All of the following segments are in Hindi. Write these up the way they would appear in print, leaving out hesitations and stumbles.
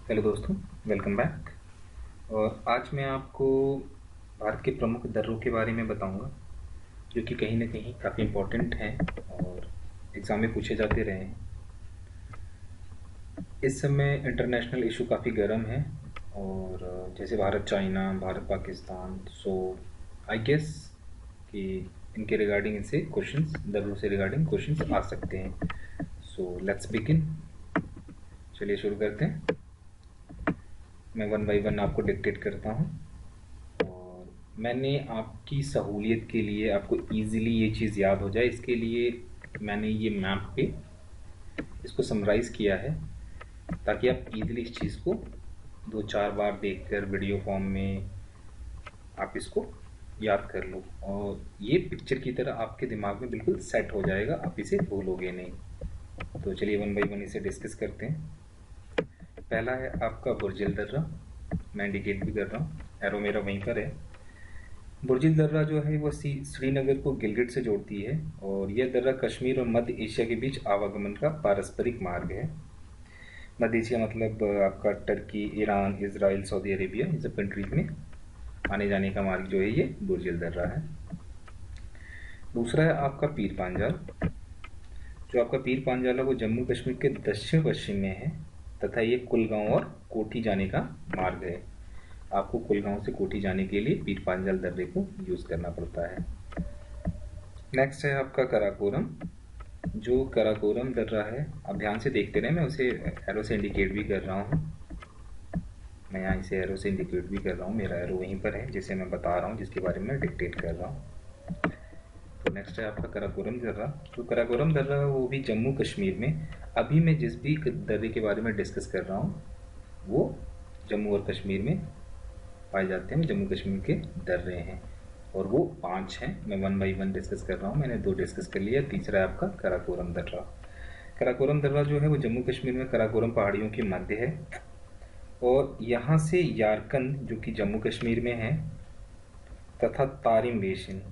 हेलो दोस्तों, वेलकम बैक। और आज मैं आपको भारत के प्रमुख दर्रों के बारे में बताऊंगा, जो कि कहीं ना कहीं काफ़ी इम्पोर्टेंट हैं और एग्ज़ाम में पूछे जाते रहे हैं। इस समय इंटरनेशनल इशू काफ़ी गर्म है और जैसे Bharat China, Bharat Pakistan, so I guess कि इनके रिगार्डिंग इनसे क्वेश्चंस, दर्रों से रिगार्डिंग क्वेश्चंस आ सकते हैं। So let's begin. चलिए शुरू करते हैं। मैं वन बाई वन आपको डिक्टेट करता हूँ और मैंने आपकी सहूलियत के लिए, आपको इजीली ये चीज़ याद हो जाए, इसके लिए मैंने ये मैप पे इसको समराइज़ किया है ताकि आप इजीली इस चीज़ को दो चार बार देखकर वीडियो फॉर्म में आप इसको याद कर लो और ये पिक्चर की तरह आपके दिमाग में बिल्कुल सेट हो जाएगा, आप इसे भूलोगे नहीं। तो चलिए वन बाई वन इसे डिस्कस करते हैं। पहला है आपका बुर्जिल दर्रा। मैं इंडिकेट भी कर रहा हूँ, एरो मेरा वहीं पर है। बुर्जिल दर्रा जो है वो श्रीनगर को गिलगिट से जोड़ती है और यह दर्रा कश्मीर और मध्य एशिया के बीच आवागमन का पारस्परिक मार्ग है। मध्य एशिया मतलब आपका Turkey, Iran, Israel, Saudi Arabia, इन सब कंट्रीज में आने जाने का मार्ग जो है ये बुर्जिल दर्रा है। दूसरा है आपका पीर पांजाल। जो आपका पीर पांजाल है वो जम्मू कश्मीर के दक्षिण पश्चिम में है तथा ये कुलगांव और कोठी जाने का मार्ग है। आपको कुलगांव से कोठी जाने के लिए पीर पांजाल दर्रे को यूज़ करना पड़ता है। नेक्स्ट है आपका कराकोरम। जो कराकोरम दर्रा है, आप ध्यान से देखते रहे, मैं उसे एरो से इंडिकेट भी कर रहा हूँ। मैं यहाँ इसे एरो से इंडिकेट भी कर रहा हूँ, मेरा एरो वहीं पर है जिसे मैं बता रहा हूँ, जिसके बारे में डिक्टेट कर रहा हूँ। तो नेक्स्ट है आपका कराकोरम दर्रा। जो कराकोरम दर्रा है वो भी जम्मू कश्मीर में, अभी मैं जिस भी दर्रे के बारे में डिस्कस कर रहा हूँ वो जम्मू और कश्मीर में पाए जाते हैं, जम्मू कश्मीर के दर्रे हैं और वो 5 हैं। मैं वन बाई वन डिस्कस कर रहा हूँ, मैंने 2 डिस्कस कर लिया, तीसरा है आपका कराकोरम दर्रा। कराकोरम दर्रा जो है वो जम्मू कश्मीर में कराकोरम पहाड़ियों के मध्य है और यहाँ से यारकंद जो कि जम्मू कश्मीर में है तथा तारिम बेसिन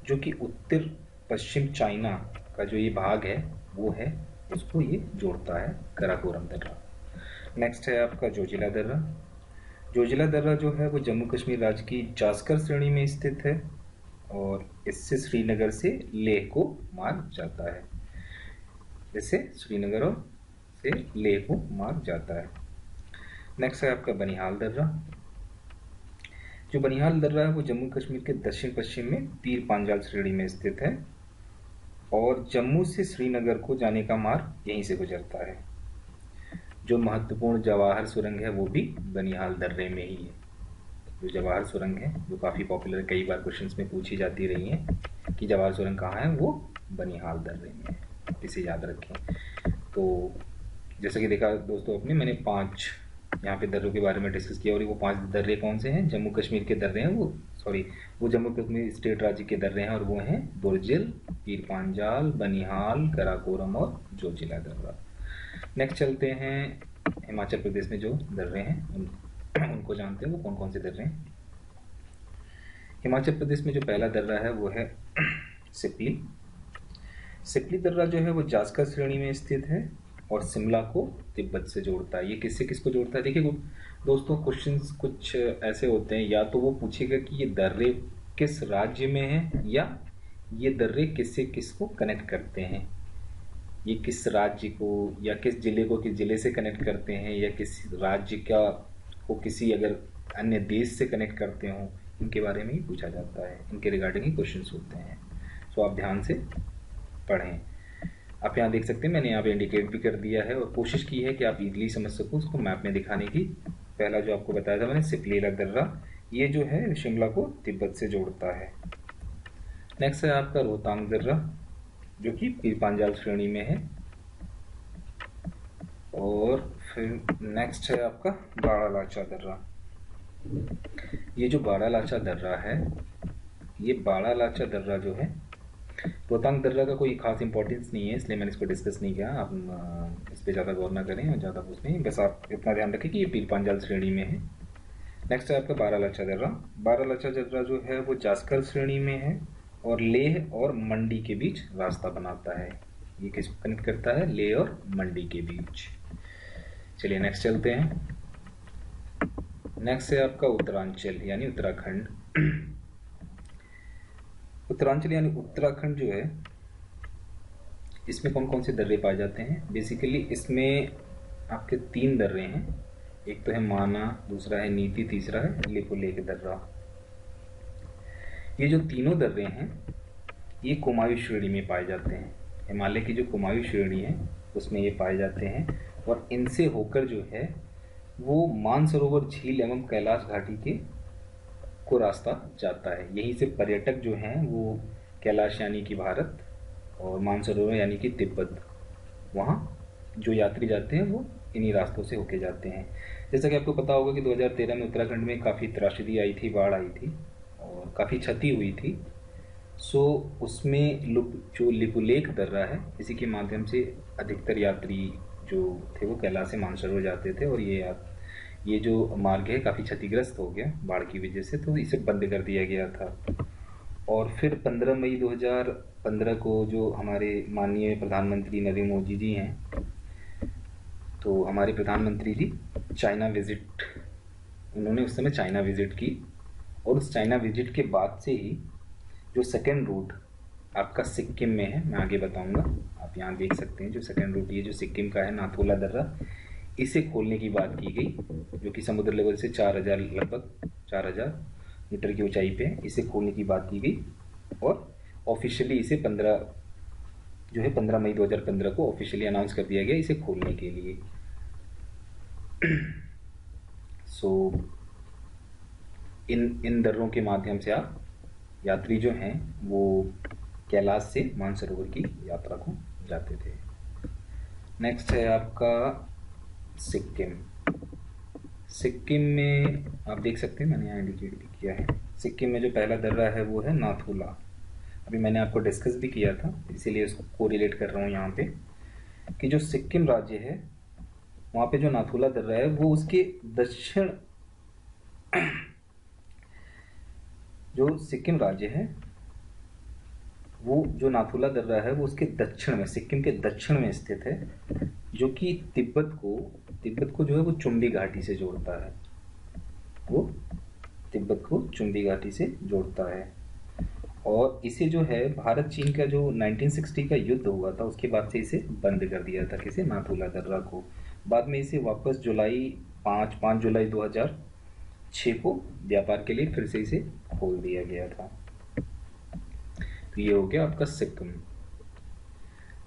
जो कि उत्तर पश्चिम चाइना का जो ये भाग है वो है, उसको ये जोड़ता है कराकोरम दर्रा। नेक्स्ट है आपका जोजिला दर्रा। जोजिला दर्रा जो है वो जम्मू कश्मीर राज्य की जास्कर श्रेणी में स्थित है और इससे श्रीनगर से लेह को मार्ग जाता है। इससे श्रीनगर और से लेह को मार्ग जाता है। नेक्स्ट है आपका बनिहाल दर्रा। जो बनिहाल दर्रा है वो जम्मू कश्मीर के दक्षिण पश्चिम में पीर पांजाल श्रेणी में स्थित है और जम्मू से श्रीनगर को जाने का मार्ग यहीं से गुजरता है। जो महत्वपूर्ण जवाहर सुरंग है वो भी बनिहाल दर्रे में ही है। जो जवाहर सुरंग है जो काफ़ी पॉपुलर, कई बार क्वेश्चंस में पूछी जाती रही है कि जवाहर सुरंग कहाँ है, वो बनिहाल दर्रे में है, इसे याद रखें। तो जैसा कि देखा दोस्तों आपने, मैंने 5 यहाँ पे दर्रों के बारे में डिस्कस किया और वो 5 दर्रे कौन से हैं, जम्मू कश्मीर के दर्रे हैं, वो जम्मू कश्मीर स्टेट राज्य के दर्रे हैं और वो हैं बुर्जिल, पीर पांजाल, बनिहाल, कराकोरम और जोजिला दर्रा। नेक्स्ट चलते हैं हिमाचल प्रदेश में जो दर्रे हैं उनको जानते हैं, वो कौन कौन से दर्रे हैं। हिमाचल प्रदेश में जो पहला दर्रा है वो है सिपली। सिपली दर्रा जो है वो जास्कर श्रेणी में स्थित है और शिमला को तिब्बत से जोड़ता है। ये किससे किसको जोड़ता है? देखिए दोस्तों, क्वेश्चंस कुछ ऐसे होते हैं, या तो वो पूछेगा कि ये दर्रे किस राज्य में है या ये दर्रे किससे किसको कनेक्ट करते हैं, ये किस राज्य को या किस जिले को किस जिले से कनेक्ट करते हैं, या किस राज्य का को किसी अगर अन्य देश से कनेक्ट करते हो, इनके बारे में ही पूछा जाता है, इनके रिगार्डिंग ही क्वेश्चंस होते हैं। सो आप ध्यान से पढ़ें। आप यहाँ देख सकते हैं मैंने यहाँ पे इंडिकेट भी कर दिया है और कोशिश की है कि आप इजीली समझ सको उसको मैप में दिखाने की। पहला जो आपको बताया था मैंने, सिपली दर्रा, ये जो है शिमला को तिब्बत से जोड़ता है। नेक्स्ट है आपका रोहतांग दर्रा जो कि पीर पांजाल श्रेणी में है और फिर नेक्स्ट है आपका बाड़ा लाचा दर्रा। ये जो बाड़ा लाचा दर्रा है, ये बाड़ा लाचा दर्रा जो है, रोहतांग दर्रा का कोई खास इंपॉर्टेंस नहीं है इसलिए मैंने इसको डिस्कस नहीं किया। आप इस पर ज़्यादा गौर ना करें और ज़्यादा कुछ नहीं, बस आप इतना ध्यान रखें कि ये पीर पांजाल श्रेणी में है। नेक्स्ट है आपका बाड़ा लाचा दर्रा। बाड़ा लाचा दर्रा जो है वो जास्कर श्रेणी में है और लेह और मंडी के बीच रास्ता बनाता है। ये किसको कनेक्ट करता है? लेह और मंडी के बीच। चलिए नेक्स्ट चलते हैं। नेक्स्ट है आपका उत्तरांचल यानी उत्तराखंड। उत्तरांचल यानी उत्तराखंड जो है, इसमें कौन कौन से दर्रे पाए जाते हैं? बेसिकली इसमें आपके 3 दर्रे हैं। एक तो है माना, दूसरा है नीति, तीसरा है लिपुलेख दर्रा। ये जो तीनों दर्रे हैं ये कुमायूं श्रेणी में पाए जाते हैं। हिमालय की जो कुमायूं श्रेणी है उसमें ये पाए जाते हैं, और इनसे होकर जो है वो मानसरोवर झील एवं कैलाश घाटी के को रास्ता जाता है। यहीं से पर्यटक जो हैं वो कैलाश यानी कि भारत और मानसरोवर यानी कि तिब्बत, वहाँ जो यात्री जाते हैं वो इन्हीं रास्तों से होके जाते हैं। जैसा कि आपको पता होगा कि 2013 में उत्तराखंड में काफ़ी त्रासदी आई थी, बाढ़ आई थी और काफ़ी क्षति हुई थी। सो उसमें जो लिपुलेख दर्रा है, इसी के माध्यम से अधिकतर यात्री जो थे वो कैलाश से मानसरोवर जाते थे, और ये जो मार्ग है काफ़ी क्षतिग्रस्त हो गया बाढ़ की वजह से, तो इसे बंद कर दिया गया था। और फिर 15 मई 2015 को जो हमारे माननीय प्रधानमंत्री नरेंद्र मोदी जी हैं, तो हमारे प्रधानमंत्री जी चाइना विजिट, उन्होंने उस समय चाइना विजिट की, और उस चाइना विजिट के बाद से ही जो सेकेंड रूट आपका सिक्किम में है, मैं आगे बताऊंगा, आप यहाँ देख सकते हैं जो सेकेंड रूट ये जो सिक्किम का है नाथुला दर्रा, इसे खोलने की बात की गई, जो कि समुद्र लेवल से लगभग 4000 मीटर की ऊंचाई पे है। इसे खोलने की बात की गई और ऑफिशियली इसे 15 मई 2015 को ऑफिशियली अनाउंस कर दिया गया इसे खोलने के लिए। सो इन दर्रों के माध्यम से आप यात्री जो हैं वो कैलाश से मानसरोवर की यात्रा को जाते थे। नेक्स्ट है आपका सिक्किम। सिक्किम में आप देख सकते हैं, मैंने यहाँ इंडिकेट भी किया है, सिक्किम में जो पहला दर्रा है वो है नाथुला। अभी मैंने आपको डिस्कस भी किया था, इसीलिए इसको रिलेट कर रहा हूँ यहाँ पे, कि जो सिक्किम राज्य है वहाँ पे जो नाथुला दर्रा है वो उसके दक्षिण, जो सिक्किम राज्य है वो जो नाथुला दर्रा है वो उसके दक्षिण में, सिक्किम के दक्षिण में स्थित है, जो कि तिब्बत को जो है वो चुंबी घाटी से जोड़ता है, वो तिब्बत को चुंबी घाटी से जोड़ता है। और इसे जो है भारत चीन का जो 1960 का युद्ध हुआ था उसके बाद से इसे बंद कर दिया था, किसे, नाथुला दर्रा को। बाद में इसे वापस 5 जुलाई 2006 को व्यापार के लिए फिर से इसे खोल दिया गया था। तो ये हो गया आपका सिक्किम।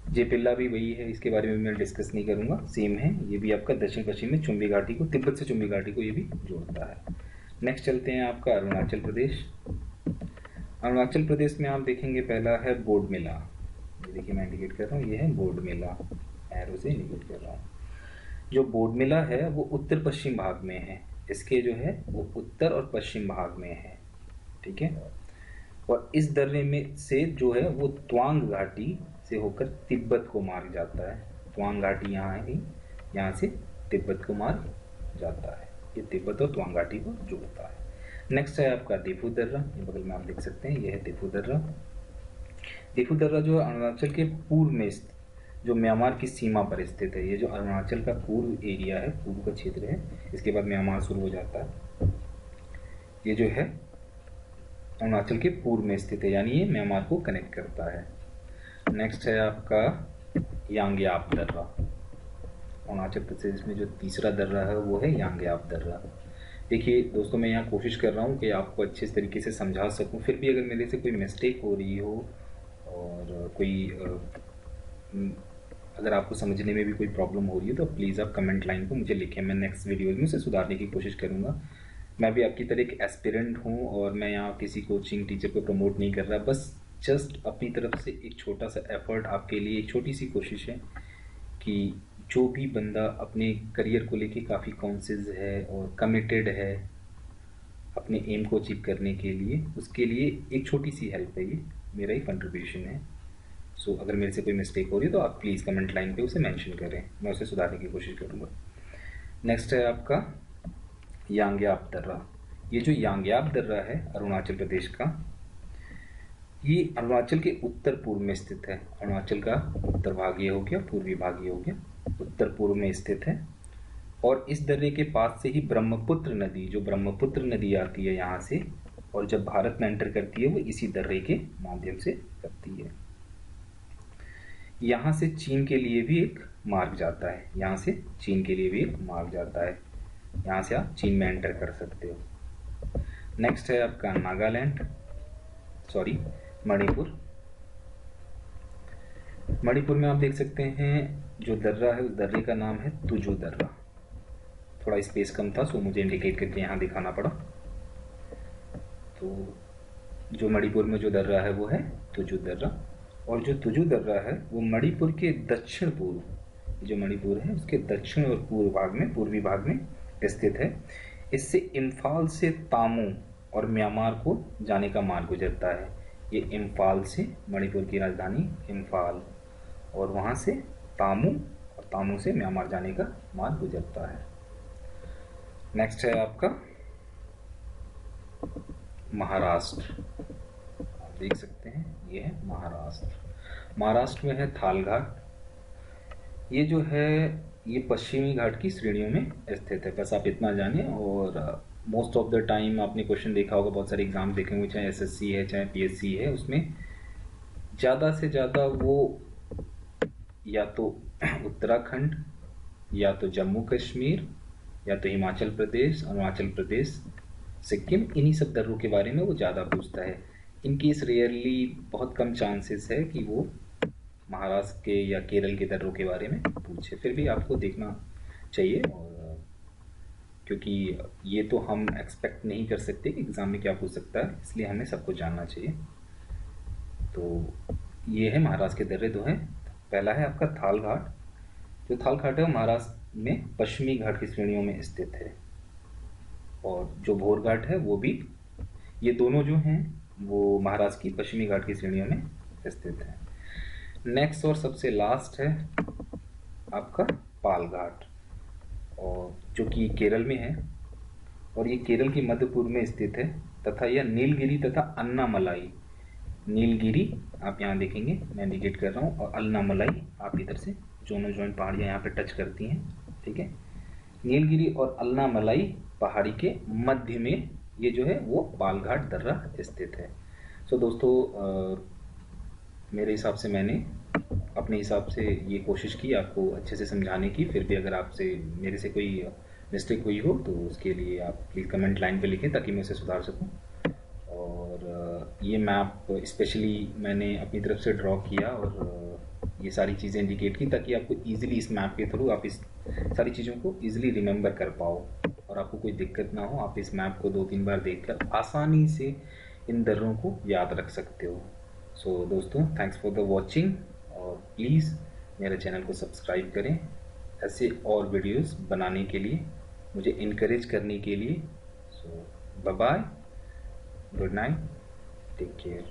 जेपिल्ला भी वही है, इसके बारे में मैं डिस्कस नहीं करूंगा, सेम है, ये भी आपका दक्षिण पश्चिम में चुंबी घाटी को, तिब्बत से चुंबी घाटी को ये भी जोड़ता है। नेक्स्ट चलते हैं आपका अरुणाचल प्रदेश। अरुणाचल प्रदेश में आप देखेंगे पहला है बोडमेला, ये देखिए मैं इंडिकेट कर रहा हूँ, ये है बोडमेला, एरो से इंडिकेट कर रहा हूँ। जो बोडमेला है वो उत्तर पश्चिम भाग में है, इसके जो है वो उत्तर और पश्चिम भाग में है, ठीक है। और इस दर्रे में से जो है वो त्वांग घाटी से होकर तिब्बत को मार्ग जाता है। त्वांग घाटी यहाँ है, यहाँ से तिब्बत को मार्ग जाता है, ये तिब्बत और त्वांग घाटी को जोड़ता है। नेक्स्ट है आपका देफू दर्रा, ये बगल में आप देख सकते हैं, ये है देफू दर्रा। देफू दर्रा जो अरुणाचल के पूर्व में जो म्यांमार की सीमा पर स्थित है, ये जो अरुणाचल का पूर्व एरिया है, पूर्व का क्षेत्र है, इसके बाद म्यांमार शुरू हो जाता है, ये जो है अरुणाचल के पूर्व में स्थित है, यानी ये म्यांमार को कनेक्ट करता है। नेक्स्ट है आपका यांग्याप दर्रा। अरुणाचल प्रदेश में जो तीसरा दर्रा है वो है यांग्याप दर्रा। देखिए दोस्तों, मैं यहाँ कोशिश कर रहा हूँ कि आपको अच्छे तरीके से समझा सकूँ, फिर भी अगर मेरे से कोई मिस्टेक हो रही हो और अगर आपको समझने में भी कोई प्रॉब्लम हो रही है तो प्लीज़ आप कमेंट लाइन पर मुझे लिखें, मैं नेक्स्ट वीडियो में उसे सुधारने की कोशिश करूँगा। मैं भी आपकी तरह एक एस्पिरेंट हूँ और मैं यहाँ किसी कोचिंग टीचर को प्रमोट नहीं कर रहा, बस जस्ट अपनी तरफ से एक छोटा सा एफर्ट आपके लिए, एक छोटी सी कोशिश है कि जो भी बंदा अपने करियर को लेके काफ़ी कॉन्शियस है और कमिटेड है अपने एम को अचीव करने के लिए, उसके लिए एक छोटी सी हेल्प है, ये मेरा ही कंट्रीब्यूशन है। सो अगर मेरे से कोई मिस्टेक हो रही है तो आप प्लीज़ कमेंट लाइन पे उसे मेंशन करें, मैं उसे सुधारने की कोशिश करूँगा। नेक्स्ट है आपका यांग्याप दर्रा। ये जो यांग्याप दर्रा है अरुणाचल प्रदेश का, ये अरुणाचल के उत्तर पूर्व में स्थित है। अरुणाचल का उत्तर भाग ये हो गया, पूर्वी भाग ये हो गया, उत्तर पूर्व में स्थित है। और इस दर्रे के पास से ही ब्रह्मपुत्र नदी, जो ब्रह्मपुत्र नदी आती है यहाँ से, और जब भारत में एंटर करती है वो इसी दर्रे के माध्यम से करती है। यहाँ से चीन के लिए भी एक मार्ग जाता है, यहाँ से चीन के लिए भी एक मार्ग जाता है, यहाँ से आप चीन में एंटर कर सकते हो। नेक्स्ट है आपका नागालैंड, सॉरी मणिपुर। मणिपुर में आप देख सकते हैं जो दर्रा है उस दर्रे का नाम है तुजु दर्रा। थोड़ा स्पेस कम था सो मुझे इंडिकेट करके यहाँ दिखाना पड़ा। तो जो मणिपुर में जो दर्रा है वो है तुजु दर्रा, और जो तुजु दर्रा है वो मणिपुर के दक्षिण पूर्व, जो मणिपुर है उसके दक्षिण और पूर्व भाग में, पूर्वी भाग में स्थित है। इससे इम्फाल से तामू और म्यांमार को जाने का मार्ग गुजरता है। ये इम्फाल से, मणिपुर की राजधानी इम्फाल, और वहाँ से तामू, और तामू से म्यांमार जाने का मार्ग गुजरता है। नेक्स्ट है आपका महाराष्ट्र। आप देख सकते हैं ये है महाराष्ट्र। महाराष्ट्र में है थाल घाट। ये जो है ये पश्चिमी घाट की श्रेणियों में स्थित है, बस आप इतना जाने। और मोस्ट ऑफ द टाइम आपने क्वेश्चन देखा होगा, बहुत सारे एग्जाम देखे होंगे, चाहे एसएससी है चाहे पीएससी है, उसमें ज़्यादा से ज़्यादा वो या तो उत्तराखंड, या तो जम्मू कश्मीर, या तो हिमाचल प्रदेश, अरुणाचल प्रदेश, सिक्किम, इन्हीं सब दर्रों के बारे में वो ज़्यादा पूछता है। इनकी इस रेयरली बहुत कम चांसेस है कि वो महाराष्ट्र के या केरल के दर्रों के बारे में पूछे, फिर भी आपको देखना चाहिए। और क्योंकि ये तो हम एक्सपेक्ट नहीं कर सकते कि एग्ज़ाम में क्या पूछ सकता है, इसलिए हमें सबको जानना चाहिए। तो ये है महाराष्ट्र के दर्रे दो हैं। पहला है आपका थाल घाट। जो थाल घाट है वो महाराष्ट्र में पश्चिमी घाट की श्रेणियों में स्थित है, और जो भोर घाट है वो भी, ये दोनों जो हैं वो महाराष्ट्र की पश्चिमी घाट की श्रेणियों में स्थित है। नेक्स्ट और सबसे लास्ट है आपका पाल घाट, और जो कि केरल में है, और ये केरल की मध्य पूर्व में स्थित है, तथा यह नीलगिरी तथा अन्नामलाई, नीलगिरी आप यहाँ देखेंगे मैं इंडिकेट कर रहा हूँ, और अन्नामलाई आप इधर से दोनों जॉइंट पहाड़ियाँ यहाँ पे टच करती हैं, ठीक है। नीलगिरी और अन्नामलाई पहाड़ी के मध्य में ये जो है वो पाल घाट दर्रा स्थित है। सो दोस्तों मेरे हिसाब से मैंने अपने हिसाब से ये कोशिश की आपको अच्छे से समझाने की। फिर भी अगर आपसे मेरे से कोई मिस्टेक हुई हो तो उसके लिए आप प्लीज़ कमेंट लाइन पे लिखें ताकि मैं उसे सुधार सकूं। और ये मैप स्पेशली मैंने अपनी तरफ से ड्रॉ किया और ये सारी चीज़ें इंडिकेट की ताकि आपको ईजिली इस मैप के थ्रू आप इस सारी चीज़ों को ईजिली रिमेंबर कर पाओ और आपको कोई दिक्कत ना हो। आप इस मैप को 2-3 बार देखकर आसानी से इन दर्रों को याद रख सकते हो। सो दोस्तों थैंक्स फॉर द वॉचिंग, और प्लीज़ मेरे चैनल को सब्सक्राइब करें ऐसे और वीडियोस बनाने के लिए, मुझे इनकरेज करने के लिए। So bye bye, good night, take care.